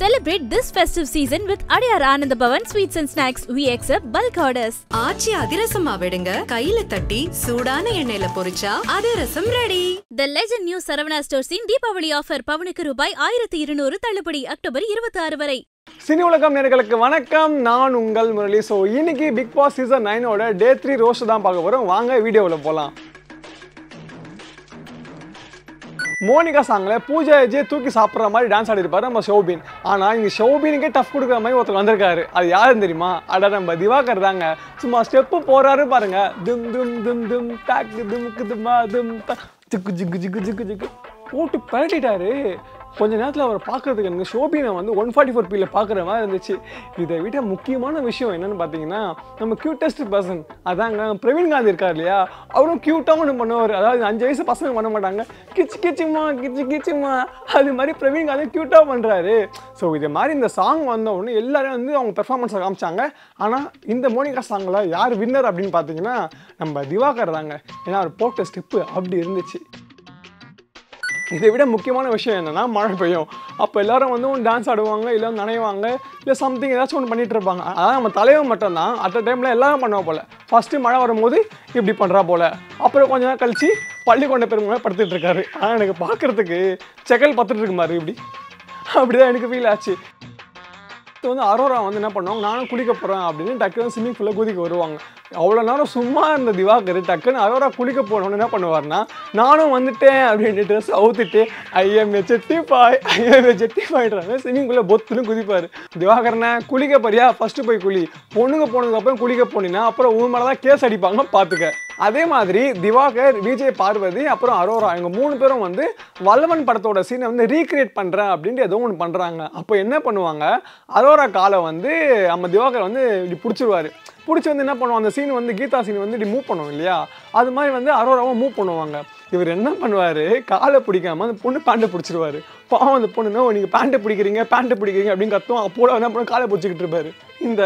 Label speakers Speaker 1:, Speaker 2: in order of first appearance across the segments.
Speaker 1: Celebrate this festive season with Adiyar Anand Bhavan Sweets and Snacks. We accept bulk orders.
Speaker 2: ஆச்சி அதிரசமா விடுங்க, கையில தட்டி சூடான எண்ணெயில பொரிச்சா அதிரசம் ready.
Speaker 1: The Legend New Saravana Stores in Deepavali offer பவுனுக்கு ரூபாய் 1200 தள்ளுபடி அக்டோபர் 26 வரை.
Speaker 3: சினி உலகம் நேயர்களுக்கு வணக்கம், நான் உங்கள் முரளி. ஸோ இன்னைக்கு பிக் பாஸ் சீசன் 9 டே 3 ரோஸ்ட் தான் பார்க்க போகிறோம். வாங்க வீடியோவில் போகலாம். மோனிகா சாங்கில் பூஜா விஜய் தூக்கி சாப்பிட்ற மாதிரி டான்ஸ் ஆடிருப்பாரு நம்ம ஷோபின். ஆனால் இங்கே ஷோபினுக்கே டஃப் கொடுக்குற மாதிரி ஒருத்தர் வந்திருக்காரு. அது யாருன்னு தெரியுமா? அட நம்ம திவாகர் தாங்க. சும்மா ஸ்டெப்பு போகிறாரு பாருங்க. தும் தும் தும் தும் டாக் தும்க்கு தும்மா தும் ஜிக்கு ஜிக்கு ஜிக்கு ஜிக்கு ஜிக்கு போட்டு பரட்டிட்டாரு. கொஞ்ச நேரத்தில் அவரை பார்க்குறதுக்கு எனக்கு ஷோபினை வந்து 144p பார்க்குற மாதிரி இருந்துச்சு. இதை விட முக்கியமான விஷயம் என்னென்னு பார்த்தீங்கன்னா, நம்ம க்யூட்டஸ்ட் பர்சன் அதாங்க பிரவீன் காந்தி இருக்கார் இல்லையா, அவரும் க்யூட்டாக ஒன்று பண்ணுவார். அதாவது 5 வயசு பசங்க பண்ண மாட்டாங்க, கிச்சு கிச்சுமா கிச்சு கிச்சுமா, அது மாதிரி பிரவீன் காந்தி க்யூட்டாக பண்ணுறாரு. ஸோ இது மாதிரி இந்த சாங் வந்த உடனே எல்லாரும் வந்து அவங்க பெர்ஃபார்மன்ஸை காமிச்சாங்க. ஆனால் இந்த மோனிகா சாங்கில் யார் வின்னர் அப்படின்னு பார்த்தீங்கன்னா நம்ம திவாகர் தாங்க. ஏன்னா அவர் போட்ட ஸ்டெப்பு அப்படி இருந்துச்சு. இதை விட முக்கியமான விஷயம் என்னென்னா, மழை பெய்யும். அப்போ எல்லோரும் வந்து ஒன்று டான்ஸ் ஆடுவாங்க, இல்லை நனைவாங்க, இல்லை சம்திங் ஏதாச்சும் ஒன்று பண்ணிகிட்டு இருப்பாங்க. அதான் நம்ம தலைவன் மட்டும்தான் அட் அ டைமில் எல்லோரும் பண்ணுவோம் போல். ஃபஸ்ட்டு மழை வரும்போது இப்படி பண்ணுறா போல், அப்புறம் கொஞ்ச நேரம் கழிச்சு பள்ளிக்கொண்ட பெருமாள் படுத்துட்டு இருக்காரு. ஆனால் எனக்கு பார்க்குறதுக்கு செக்கல் பத்துட்டு இருக்கு மாதிரி இப்படி அப்படிதான் எனக்கு ஃபீல் ஆச்சு. இப்போ வந்து அரோரா வந்து என்ன பண்ணுவாங்க, நானும் குளிக்க போகிறேன் அப்படின்னு டக்குன்னு ஸ்விம்மிங் ஃபுல்லாக குதிக்க வருவாங்க. அவ்வளோ நேரம் சும்மா இருந்த திவாகர் டக்குன்னு அரோரா குளிக்க போனோன்னு என்ன பண்ணுவார்னா, நானும் வந்துட்டேன் அப்படின்னு ட்ரெஸ் அவுத்துட்டு ஐஎம்ஏ செட்டிஃபாய்டுறாங்க ஸ்விம்மிங்குள்ளே பொத்துன்னு குதிப்பார். திவாகரனை குளிக்க போறியா, ஃபஸ்ட்டு போய் குளி, பொண்ணுங்க போனதுக்கப்புறம் குளிக்க போனீங்கன்னா அப்புறம் உன் மேலே தான் கேஸ் அடிப்பாங்க பார்த்துக்க. அதே மாதிரி திவாகர், விஜய், பார்வதி அப்புறம் அரோரா இவங்க 3 பேரும் வந்து வல்லவன் படத்தோட சீனை வந்து ரீக்ரியேட் பண்ணுறேன் அப்படின்ட்டு ஏதோ ஒன்று பண்ணுறாங்க. அப்போ என்ன பண்ணுவாங்க, அரோரா காலை வந்து நம்ம திவாகர் வந்து இப்படி பிடிச்சிருவார். பிடிச்சி வந்து என்ன பண்ணுவோம், அந்த சீன் வந்து கீதா சீன் வந்து இப்படி மூவ் பண்ணுவோம் இல்லையா, அது மாதிரி வந்து அரோராவும் மூவ் பண்ணுவாங்க. இவர் என்ன பண்ணுவார், காலை பிடிக்காம அந்த பொண்ணு பேண்ட்டை பிடிச்சிருவார். பாவம் அந்த பொண்ணுன்னா நீங்கள் பேண்ட்டை பிடிக்கிறீங்க அப்படின்னு கத்துவோம். அப்போ என்ன பண்ண காலை பிடிச்சிக்கிட்டு இருப்பார். இந்த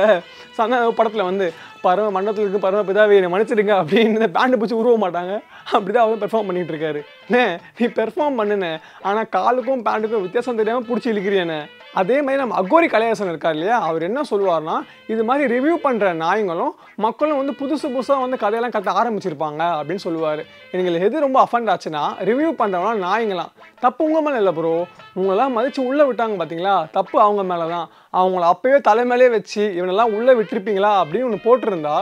Speaker 3: சன படத்தில் வந்து பரவ மண்டலத்தில் இருக்கு பரவ பிதாவே என்னை மன்னிச்சிடுங்க அப்படின்னு இந்த பேண்ட்டை பிடிச்சி உருவ மாட்டாங்க. அப்படி தான் அவர் பெர்ஃபார்ம் பண்ணிகிட்டு இருக்காரு. நீ பெர்ஃபார்ம் பண்ணுனேன், ஆனால் காலுக்கும் பேண்ட்டுக்கும் வித்தியாசம் தெரியாமல் பிடிச்சி இழுக்கிறியானே. அதே மாதிரி நம்ம அகோரி கலையாசன் இருக்கார் இல்லையா, அவர் என்ன சொல்லுவார்னா, இது மாதிரி ரிவ்யூ பண்ணுற நாய்களும் மக்களும் வந்து புதுசாக வந்து கதையெல்லாம் கட்ட ஆரம்பிச்சிருப்பாங்க அப்படின்னு சொல்லுவார். எங்களுக்கு எது ரொம்ப அஃபண்ட் ஆச்சுன்னா, ரிவ்யூ பண்ணுறவங்களாம் நாய்ங்களாம். தப்பு உங்கள் மேலே இல்லை ப்ரோ, உங்களெல்லாம் மதித்து உள்ளே விட்டாங்க பார்த்தீங்களா, தப்பு அவங்க மேலே தான். அவங்கள அப்போவே தலைமையிலே வச்சு இவனெல்லாம் உள்ளே விட்டுருப்பீங்களா அப்படின்னு ஒன்று போட்டிருந்தா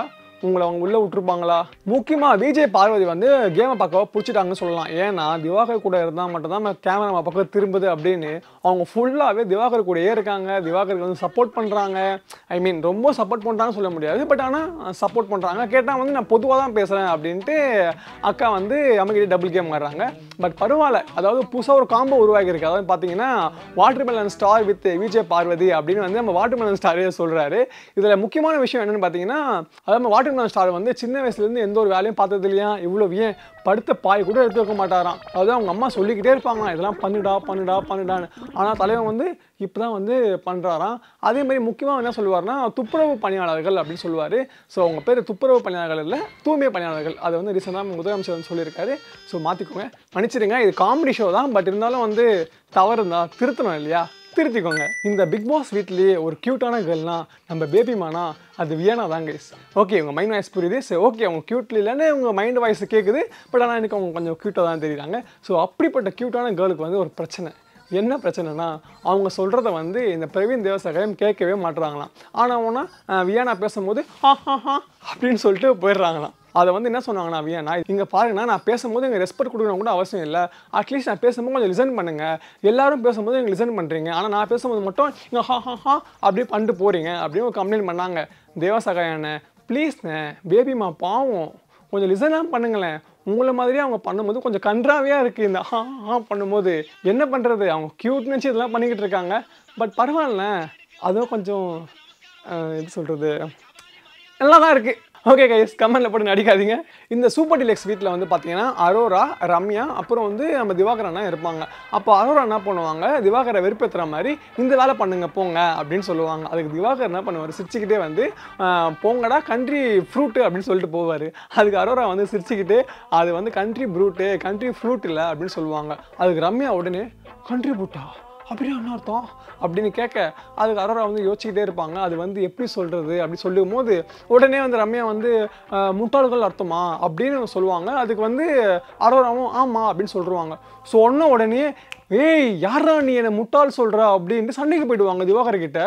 Speaker 3: உங்களை அவங்க உள்ளே விட்டுருப்பாங்களா? முக்கியமாக விஜய், பார்வதி வந்து கேமை பார்க்க பிடிச்சிட்டாங்கன்னு சொல்லலாம். ஏன்னா திவாகர் கூட இருந்தால் மட்டும்தான் கேமரா நம்ம பக்கம் திரும்புது அப்படின்னு அவங்க ஃபுல்லாகவே திவாகர் கூடயே இருக்காங்க. திவாகருக்கு வந்து சப்போர்ட் பண்ணுறாங்க. ஐ மீன் ரொம்ப சப்போர்ட் பண்ணுறாங்கன்னு சொல்ல முடியாது, பட் ஆனால் சப்போர்ட் பண்ணுறாங்க. கேட்டால் வந்து நான் பொதுவாக தான் பேசுகிறேன் அப்படின்ட்டு அக்கா வந்து அம்மகிட்ட டபுள் கேம் ஆடுறாங்க. பட் பரவாயில்ல, அதாவது புதுசாக ஒரு காம்போ உருவாகிருக்கு. அதாவது பார்த்தீங்கன்னா Watermelon Star with Vijay Parvathi அப்படின்னு வந்து நம்ம வாட்டர்மெலன் ஸ்டாரே சொல்கிறாரு. இதில் முக்கியமான விஷயம் என்னென்னு பார்த்தீங்கன்னா, அதாவது வாட்டர்மெலன் ஸ்டார் வந்து சின்ன வயசுலேருந்து எந்த ஒரு வேலையும் பார்த்தது இல்லையா, இவ்வளோ ஏன் படுத்த பாய் கூட எடுத்து வைக்க மாட்டாராம். அதாவது அவங்க அம்மா சொல்லிக்கிட்டே இருப்பாங்களாம், இதெல்லாம் பண்ணுடான்னு. ஆனால் தலைவன் வந்து இப்போ தான் வந்து பண்ணுறாராம். அதே மாதிரி முக்கியமாக என்ன சொல்லுவார்னா, துப்புரவு பணியாளர்கள் அப்படின்னு சொல்லுவார். ஸோ அவங்க பேர் துப்புரவு பணியாளர்கள் இல்லை, தூய்மை பணியாளர்கள். அதை வந்து ரீசெண்டாக முதலமைச்சர் சொல்லியிருக்காரு. ஸோ மாற்றிக்கோங்க, மன்னிச்சிடுங்க. இது காமெடி ஷோ தான், பட் இருந்தாலும் வந்து தவறு இருந்தால் திருத்தணும் இல்லையா, திருத்திக்கோங்க. இந்த பிக் பாஸ் வீட்லேயே ஒரு க்யூட்டான கேர்ள்னா நம்ம பேபிமானா அது வியானா தான் கைஸ். ஓகே, உங்கள் மைண்ட் வாய்ஸ் புரியுது. சரி, ஓகே, அவங்க க்யூட்ல இல்லைன்னு உங்கள் மைண்ட் வாய்ஸ் கேட்குது, பட் ஆனால் எனக்கு அவங்க கொஞ்சம் க்யூட்டாக தான் தெரியுறாங்க. ஸோ அப்படிப்பட்ட க்யூட்டான கேர்ளுக்கு வந்து ஒரு பிரச்சனை. என்ன பிரச்சனைனா, அவங்க சொல்கிறத வந்து இந்த பிரவீன் தேவசகாயம் கேட்கவே மாட்டுறாங்களாம். ஆனால் வியானா பேசும்போது அப்படின்னு சொல்லிட்டு போயிடுறாங்களாம். அதை வந்து என்ன சொன்னாங்கன்னா, வியானா இங்கே பாருங்கன்னா, நான் பேசும்போது எங்கள் ரெஸ்பெக்ட் கொடுக்கணும் கூட அவசியம் இல்லை, அட்லீஸ்ட் நான் பேசும்போது கொஞ்சம் லிசன் பண்ணுங்கள். எல்லாரும் பேசும்போது எங்களுக்கு லிசன் பண்ணுறீங்க, ஆனால் நான் பேசும்போது மட்டும் இங்கே அப்படியே பண்ணிட்டு போகிறீங்க அப்படின்னு ஒரு கம்ப்ளைண்ட் பண்ணாங்க. தேவசகாயண்ணே ப்ளீஸ்ண்ணே, பேபிமா பாவம், கொஞ்சம் லிசனாக பண்ணுங்களேன். உங்களை மாதிரியே அவங்க பண்ணும்போது கொஞ்சம் கன்றாவியாக இருக்குது. இந்த பண்ணும்போது என்ன பண்ணுறது, அவங்க க்யூட் நினச்சி இதெல்லாம் பண்ணிக்கிட்டு இருக்காங்க. பட் பரவாயில்ல, அதுவும் கொஞ்சம் எப்படி சொல்கிறது, நல்லா தான் இருக்குது. ஓகே கைஸ், கமெண்ட்டில் போட்டு நடிக்காதீங்க. இந்த சூப்பர் டிலக்ஸ் வீட்டில் வந்து பார்த்தீங்கன்னா அரோரா, ரம்யா அப்புறம் வந்து நம்ம திவாகர் அண்ணா இருப்பாங்க. அப்போ அரோரா என்ன பண்ணுவாங்க, திவாகரை வெறுப்பேற்றுற மாதிரி இந்த வேலை பண்ணுங்க போங்க அப்படின்னு சொல்லுவாங்க. அதுக்கு திவாகர் என்ன பண்ணுவார், சிரிச்சுக்கிட்டே வந்து போங்கடா கண்ட்ரி ஃப்ரூட்டு அப்படின்னு சொல்லிட்டு போவார். அதுக்கு அரோரா வந்து சிரிச்சுக்கிட்டு அது வந்து கண்ட்ரி ஃப்ரூட் இல்லை அப்படின்னு சொல்லுவாங்க. அதுக்கு ரம்யா உடனே கண்ட்ரி ஃப்ரூட்டா அப்படின்னா என்ன அர்த்தம் அப்படின்னு கேட்க அதுக்கு அரோரா வந்து யோசிச்சுக்கிட்டே இருப்பாங்க. அது வந்து எப்படி சொல்கிறது அப்படி சொல்லும் போது உடனே வந்து ரம்யா வந்து முட்டாள்கள் அர்த்தமா அப்படின்னு சொல்லுவாங்க. அதுக்கு வந்து அரோராவும் ஆமாம் அப்படின்னு சொல்லிடுவாங்க. சொன்ன உடனே ஏய் யாரா நீ என்னை முட்டாள் சொல்கிறா அப்படின்ட்டு சண்டைக்கு போயிடுவாங்க திவாகர்கிட்ட.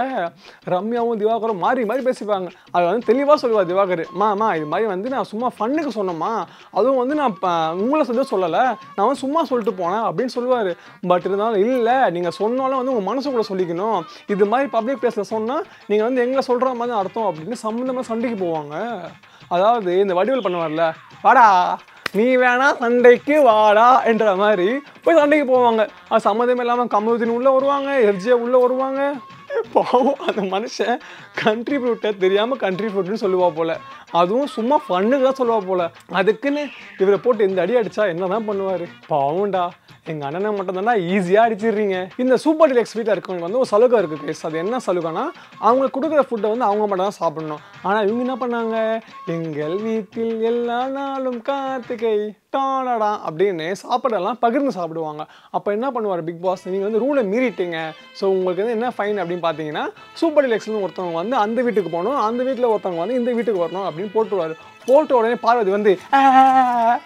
Speaker 3: ரம்யாவும் திவாகரும் மாறி மாறி பேசிப்பாங்க. அது வந்து தெளிவாக சொல்லுவாள் திவாகர், மாமா இது மாதிரி வந்து நான் சும்மா ஃபன்னுக்கு சொன்னேம்மா, அதுவும் வந்து நான் உங்களை சொல்லி சொல்லலை, நான் வந்து சும்மா சொல்லிட்டு போனேன் அப்படின்னு சொல்லுவார். பட் இருந்தாலும் இல்லை நீங்கள் சொன்னாலும் வந்து உங்கள் மனசுக்குள்ளே சொல்லிக்கணும், இது மாதிரி பப்ளிக் பிளேஸில் சொன்னால் நீங்கள் வந்து எங்களை சொல்கிற மாதிரி அர்த்தம் அப்படின்னு சம்மந்தமாக சண்டைக்கு போவாங்க. அதாவது இந்த வடிவேல் பண்ணுவார்ல, வாடா நீ வேணா சண்டைக்கு வாடா என்ற மாதிரி போய் சண்டைக்கு போவாங்க. அது சம்மந்தமே இல்லாமல் கமருதீன் உள்ளே வருவாங்க, எஃப்ஜே உள்ளே வருவாங்க. பாவம் அந்த மனுஷன் கண்ட்ரி ஃப்ரூட்டை தெரியாமல் கண்ட்ரி ஃப்ரூட்னு சொல்லுவா போல், அதுவும் சும்மா ஃபன்னுக்கு தான் சொல்லுவா போல். அதுக்குன்னு இவரை போட்டு இந்த அடி அடித்தா என்ன தான் பண்ணுவார் பாவம்டா. எங்கள் அண்ணனை மட்டும் தானே ஈஸியாக அடிச்சிடுறீங்க. இந்த சூப்பர் டீலக்ஸ் வீட்டில் இருக்கவங்க வந்து ஒரு சலுகை இருக்குது கேஸ். அது என்ன சலுகைனா அவங்களுக்கு கொடுக்குற ஃபுட்டை வந்து அவங்க மட்டும் தான் சாப்பிடணும். ஆனால் இவங்க என்ன பண்ணாங்க, எங்கள் வீட்டில் எல்லா நாளும் கார்த்திகை டானடா அப்படின்னு சாப்பிடலாம் பகிர்ந்து சாப்பிடுவாங்க. அப்போ என்ன பண்ணுவார் பிக் பாஸ், நீங்கள் வந்து ரூலை மீறிட்டீங்க, ஸோ உங்களுக்கு வந்து என்ன ஃபைன் அப்படின்னு பார்த்தீங்கன்னா சூப்பர் டீலக்ஸ்னு ஒருத்தவங்க வந்து அந்த வீட்டுக்கு போகணும், அந்த வீட்டில் ஒருத்தவங்க வந்து இந்த வீட்டுக்கு வரணும் அப்படின்னு போட்டுருவார். போட்ட உடனே பார்வதி வந்து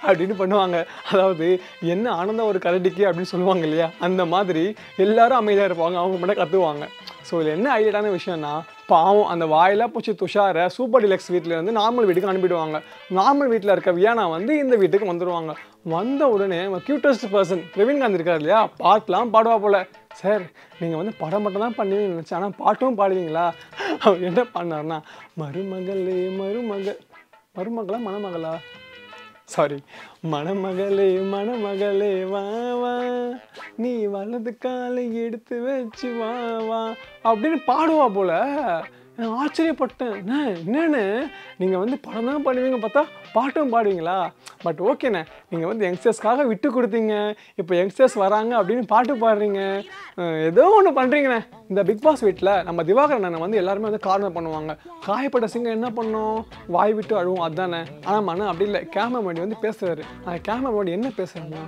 Speaker 3: அப்படின்னு பண்ணுவாங்க. அதாவது என்ன ஆனந்தம் ஒரு கரடிக்கு அப்படின்னு சொல்லுவாங்க இல்லையா, அந்த மாதிரி எல்லாரும் அமைதியாக இருப்பாங்க, அவங்க மட்டும் கற்றுவாங்க. ஸோ இதில் என்ன ஐடியான விஷயம்னா, பாவம் அந்த வாயிலாக பூச்சி துஷாரை சூப்பர் டீலக்ஸ் வீட்டில் வந்து நார்மல் வீட்டுக்கு அனுப்பிடுவாங்க. நார்மல் வீட்டில் இருக்க வியானா வந்து இந்த வீட்டுக்கு வந்துடுவாங்க. வந்த உடனே கியூட்டஸ்ட் பர்சன் பிரவீன்காந்த் இருக்கார் இல்லையா, பாட்டெலாம் பாடுவா போல். சார் நீங்கள் வந்து படம் மட்டும் தான் பண்ணுவீங்கன்னு நினச்சேன், ஆனால் பாட்டும் பாடுவீங்களா? அவர் என்ன பண்ணார்னா, மருமகளே மருமகளா மணமகளா சாரி மணமகளே மணமகளே வா வா நீ வலது காலை எடுத்து வச்சு வா வா அப்படின்னு பாடுவா போல. நான் ஆச்சரியப்பட்டேன், என்னன்னு நீங்கள் வந்து படம் தான் பண்ணுவீங்க பார்த்தா பாட்டும் பாடுவீங்களா? பட் ஓகேண்ணே, நீங்கள் வந்து யங்ஸ்டர்ஸ்க்காக விட்டு கொடுத்தீங்க, இப்போ யங்ஸ்டர்ஸ் வராங்க அப்படின்னு பாட்டு பாடுறீங்க, ஏதோ ஒன்று பண்ணுறீங்கண்ணே. இந்த பிக் பாஸ் வீட்டில் நம்ம திவாகர் அண்ணனை வந்து எல்லாருமே வந்து கார்னர் பண்ணுவாங்க. காயப்பட்ட சிங்கம் என்ன பண்ணோம், வாய் விட்டு அழுவோம் அதுதானே. ஆனால் மண்ணா அப்படி இல்லை, கேமரா முன்னாடி வந்து பேசுகிறாரு. அந்த கேமரா முன்னாடி என்ன பேசுகிறேன்னா,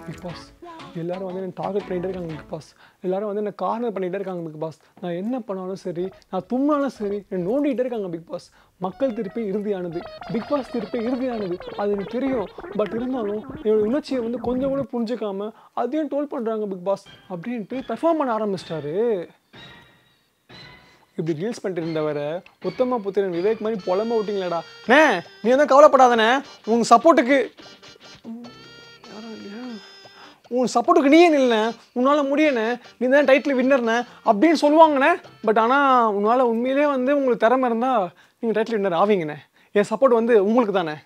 Speaker 3: பிக் பாஸ் எல்லோரும் வந்து என்ன டார்கெட் பண்ணிகிட்டே இருக்காங்க பிக் பாஸ், எல்லோரும் வந்து என்ன கார்னர் பண்ணிகிட்டே இருக்காங்க பிக் பாஸ், நான் என்ன பண்ணாலும் சரி, நான் தும்மாலும் சரி, என்ன நோண்டிகிட்டே இருக்காங்க பிக் பாஸ். மக்கள் திருப்பி இறுதியானது, பிக் பாஸ் திருப்பி இறுதியானது, அது எனக்கு தெரியும். பட் இருந்தாலும் என்னோட உணர்ச்சியை வந்து கொஞ்சம் கூட புரிஞ்சுக்காம அதையும் டோல் பண்ணுறாங்க பிக் பாஸ் அப்படின்ட்டு பெர்ஃபார்ம் பண்ண ஆரம்பிச்சிட்டாரு. இப்படி ரீல்ஸ் பண்ணிட்டு இருந்தவரை உத்தம புத்திரன் விவேக் மாதிரி புலம்ப விட்டீங்களாடா. நீ வந்து கவலைப்படாதானே, உங்கள் சப்போர்ட்டுக்கு நீயே நில்ல, உன்னால் முடியண்ணே, நீ தான் டைட்டில் வின்னர்ண்ணே அப்படின்னு சொல்லுவாங்கண்ணே. பட் ஆனால் உன்னால் உண்மையிலே வந்து உங்களுக்கு திறமை இருந்தால் நீங்கள் டைட்டில் வின்னர் ஆவீங்கண்ணே. என் சப்போர்ட் வந்து உங்களுக்கு தானே.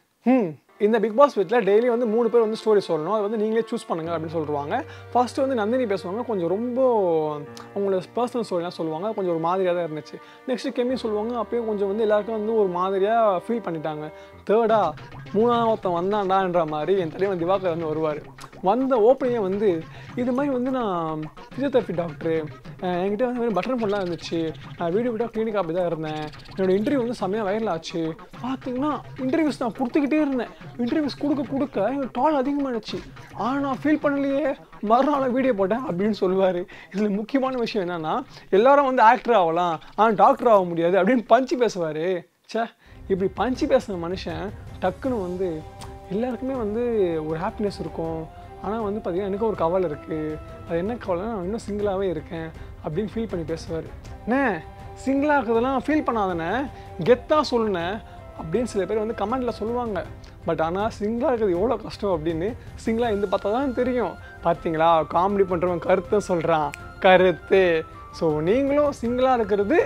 Speaker 3: இந்த பிக் பாஸ் வீட்டில் டெய்லி வந்து 3 பேர் வந்து ஸ்டோரி சொல்லணும், அது வந்து நீங்களே சூஸ் பண்ணுங்கள் அப்படின்னு சொல்லுவாங்க. ஃபர்ஸ்ட்டு வந்து நந்தினி பேசுவாங்க, கொஞ்சம் ரொம்ப அவங்களோட பர்சனல் ஸ்டோரிலாம் சொல்லுவாங்க, கொஞ்சம் ஒரு மாதிரியாக தான் இருந்துச்சு. நெக்ஸ்ட்டு கெமி சொல்லுவாங்க, அப்பயும் கொஞ்சம் வந்து எல்லாருக்கும் வந்து ஒரு மாதிரியாக ஃபீல் பண்ணிட்டாங்க. தேர்டா 3ஆவது வந்தாண்டான்ற மாதிரி என் தலைவன் திவாகர் வந்து வருவார். வந்த ஓப்பனிங்கே வந்து இது மாதிரி வந்து நான் ஃபிசியோதெரப்பி டாக்டரு, என்கிட்ட வந்து பட்டன் ஃபோன்லாம் இருந்துச்சு, நான் வீடியோ விட்டால் கிளினிக் அப்படி தான் இருந்தேன், என்னோடய இன்டர்வியூ வந்து செம்மையாக வைரல் ஆச்சு, பார்த்தீங்கன்னா இன்டர்வியூஸ் நான் கொடுத்துக்கிட்டே இருந்தேன், இன்டர்வியூஸ் கொடுக்க எங்கள் டால் அதிகமாகிடுச்சு, ஆனால் நான் ஃபீல் பண்ணலையே, மறுநாள் வீடியோ போட்டேன் அப்படின்னு சொல்லுவார். இதில் முக்கியமான விஷயம் என்னென்னா, எல்லாரும் வந்து ஆக்டர் ஆகலாம் ஆனால் டாக்டர் ஆக முடியாது அப்படின்னு பஞ்சு பேசுவார். இப்படி பஞ்சு பேசுகிற மனுஷன் டக்குன்னு வந்து எல்லாருக்குமே வந்து ஒரு ஹாப்பினஸ் இருக்கும், ஆனால் வந்து பார்த்திங்கன்னா எனக்கு ஒரு கவலை இருக்குது, அது என்ன கவலைன்னா நான் இன்னும் சிங்கிளாகவே இருக்கேன் அப்படின்னு ஃபீல் பண்ணி பேசுவார். சிங்கிளாக இருக்கிறதெல்லாம் ஃபீல் பண்ணாதானே, கெத்தாக சொல்லுனேன் அப்படின்னு சில பேர் வந்து கமெண்டில் சொல்லுவாங்க. பட் ஆனால் சிங்கிளாக இருக்கிறது எவ்வளோ கஷ்டம் அப்படின்னு சிங்கிளாக இருந்து பார்த்தா தான் தெரியும். பார்த்தீங்களா, காமெடி பண்ணுறவன் கருத்தை சொல்கிறான், கருத்து. ஸோ நீங்களும் சிங்கிளாக இருக்கிறது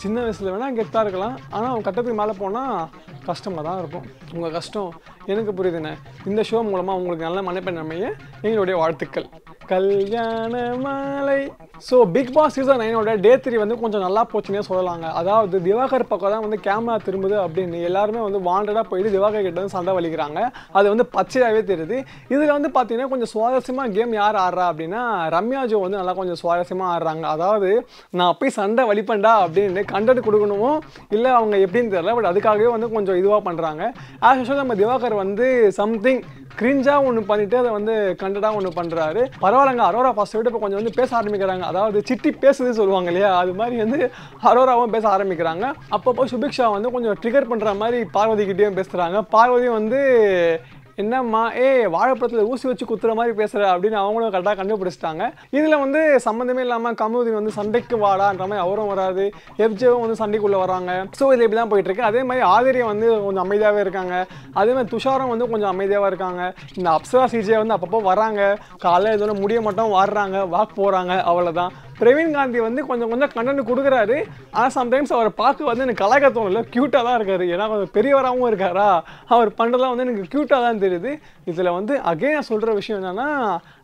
Speaker 3: சின்ன வயசில் வேணால் கெத்தாக இருக்கலாம், ஆனால் அவங்க கட்டத்துக்கு மேலே போனால் கஷ்டமாக தான் இருக்கும். உங்கள் கஷ்டம் எனக்கு புரியுதுண்ணே. இந்த ஷோ மூலமாக உங்களுக்கு நல்ல மனைப்பெண் அமைய எங்களுடைய வாழ்த்துக்கள். கல்யாண மாலை. ஸோ பிக் பாஸ் சீசன் 9 டே 3 வந்து கொஞ்சம் நல்லா போச்சுன்னே சொல்லலாங்க. அதாவது திவாகர் பக்கம் தான் வந்து கேமரா திரும்புது அப்படின்னு எல்லாருமே வந்து வாண்டடாக போயிட்டு திவாகர் கிட்ட வந்து சண்டை வலிக்கிறாங்க. அது வந்து பச்சையாகவே தெரியுது. இதில் வந்து பார்த்தீங்கன்னா கொஞ்சம் சுவாரஸ்யமாக கேம் யார் ஆடுறா அப்படின்னா ரம்யா ஜோ வந்து நல்லா கொஞ்சம் சுவாரஸ்யமாக ஆடுறாங்க. அதாவது நான் போய் சண்டை வலிப்பேன்டா அப்படின்னு கண்டென்ட் கொடுக்கணுமோ இல்லை அவங்க எப்படின்னு தெரியல, பட் அதுக்காகவே வந்து கொஞ்சம் இதுவாக பண்ணுறாங்க. ஆஸ் யூஷுவல் நம்ம திவாகர் வந்து சம்திங் கிரிஞ்சாக ஒன்று பண்ணிவிட்டு அதை வந்து கண்டடாக ஒன்று பண்ணுறாரு. பரவாயில்ல, பரவாயில்லங்க அரோரா ஃபர்ஸ்ட் விட்டு இப்போ கொஞ்சம் வந்து பேச ஆரம்பிக்கிறாங்க. அதாவது சிட்டி பேசுது சொல்லுவாங்க இல்லையா, அது மாதிரி வந்து அரோராவும் பேச ஆரம்பிக்கிறாங்க. அப்பப்போ சுபிக்ஷா வந்து கொஞ்சம் ட்ரிகர் பண்ணுற மாதிரி பார்வதி கிட்டேயும் பேசுகிறாங்க. பார்வதியும் வந்து என்னம்மா வாழைப்பழத்தில் ஊசி வச்சு குத்துற மாதிரி பேசுகிற அப்படின்னு அவங்களும் கரெக்டாக கண்டுபிடிச்சிட்டாங்க. இதில் வந்து சம்மந்தமே இல்லாமல் கமருதீன் வந்து சண்டைக்கு வாடான்ற மாதிரி அவரும் வராது, எஃப்ஜேவும் வந்து சண்டைக்குள்ளே வராங்க. ஸோ இது இப்படி தான் போயிட்டுருக்கு. அதே மாதிரி ஆதிரியம் வந்து கொஞ்சம் அமைதியாகவே இருக்காங்க. அதே மாதிரி துஷாரும் வந்து கொஞ்சம் அமைதியாகவே இருக்காங்க. இந்த அப்சரா சிஜே வந்து அப்பப்போ வராங்க, காலையில் இதோட முடிய மட்டும் வாடுறாங்க, வாக் போகிறாங்க, அவ்வளோதான். பிரவீன் காந்தி வந்து கொஞ்சம் கண்டென்ட் கொடுக்குறாரு. ஆனால் சம்டைம்ஸ் அவர் பார்க்க வந்து எனக்கு கலாய்க்க தோணல, க்யூட்டாக தான் இருக்காரு. ஏன்னா கொஞ்சம் பெரியவராகவும் இருக்காரா, அவர் பண்ணுறதுலாம் வந்து எனக்கு க்யூட்டாக தான் தெரியுது. இதில் வந்து அகைன் நான் சொல்கிற விஷயம் என்னென்னா,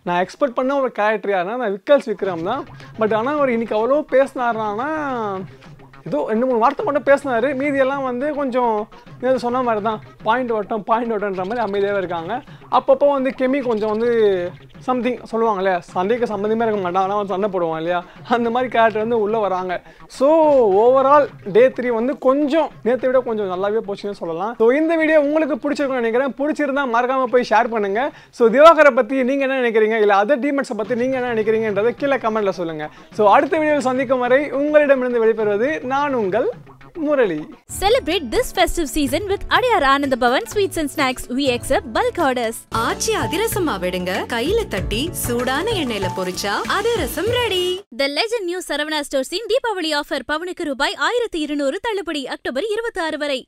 Speaker 3: நான் எக்ஸ்பெக்ட் பண்ண ஒரு கேரக்டர் யாருன்னா நான் விக்கல்ஸ் விக்ரம் தான். பட் ஆனால் அவர் இன்றைக்கி அவ்வளோ பேசினார்னா ஏதோ 2-3 வார்த்தை மட்டும் பேசினார். மீதியெல்லாம் வந்து கொஞ்சம் சொன்ன மாதிரி தான் பாயிண்ட் ஓட்டன்ற மாதிரி அமைதியாகவே இருக்காங்க. அப்பப்போ வந்து கெமி கொஞ்சம் வந்து சம்திங் சொல்லுவாங்க இல்லையா, சண்டைக்கு சம்மந்தமே இருக்க மாட்டாங்க, ஆனால் வந்து சண்டை போடுவாங்க இல்லையா, அந்த மாதிரி கேரக்டர் வந்து உள்ளே வராங்க. ஸோ ஓவரால் டே 3 வந்து கொஞ்சம் நேற்றை விட கொஞ்சம் நல்லாவே போச்சுன்னு சொல்லலாம். ஸோ இந்த வீடியோ உங்களுக்கு பிடிச்சிருக்குன்னு நினைக்கிறேன். பிடிச்சிருந்தா மறக்காமல் போய் ஷேர் பண்ணுங்கள். ஸோ திவாகரை பற்றி நீங்கள் என்ன நினைக்கிறீங்க, இல்லை அதர் டீமெட்ஸை பற்றி நீங்கள் என்ன நினைக்கிறீங்கன்றதை கீழே கமெண்ட்டில் சொல்லுங்கள். ஸோ அடுத்த வீடியோவில் சந்திக்கும் வரை உங்களிடமிருந்து வெளிப்பெறுவது நான் உங்கள் Murali.
Speaker 1: Celebrate this festive season with Adyar Anand Bhavan Sweets and Snacks. We accept bulk orders.
Speaker 2: ஆச்சி அதிரசமா விடுங்க, கையில தட்டி சூடான எண்ணெயில பொரிச்சா அதிரசம் ready.
Speaker 1: The Legend New Saravana Stores in Deepavali offer பவுனுக்கு ரூபாய் 1200 தள்ளுபடி அக்டோபர் 26 வரை.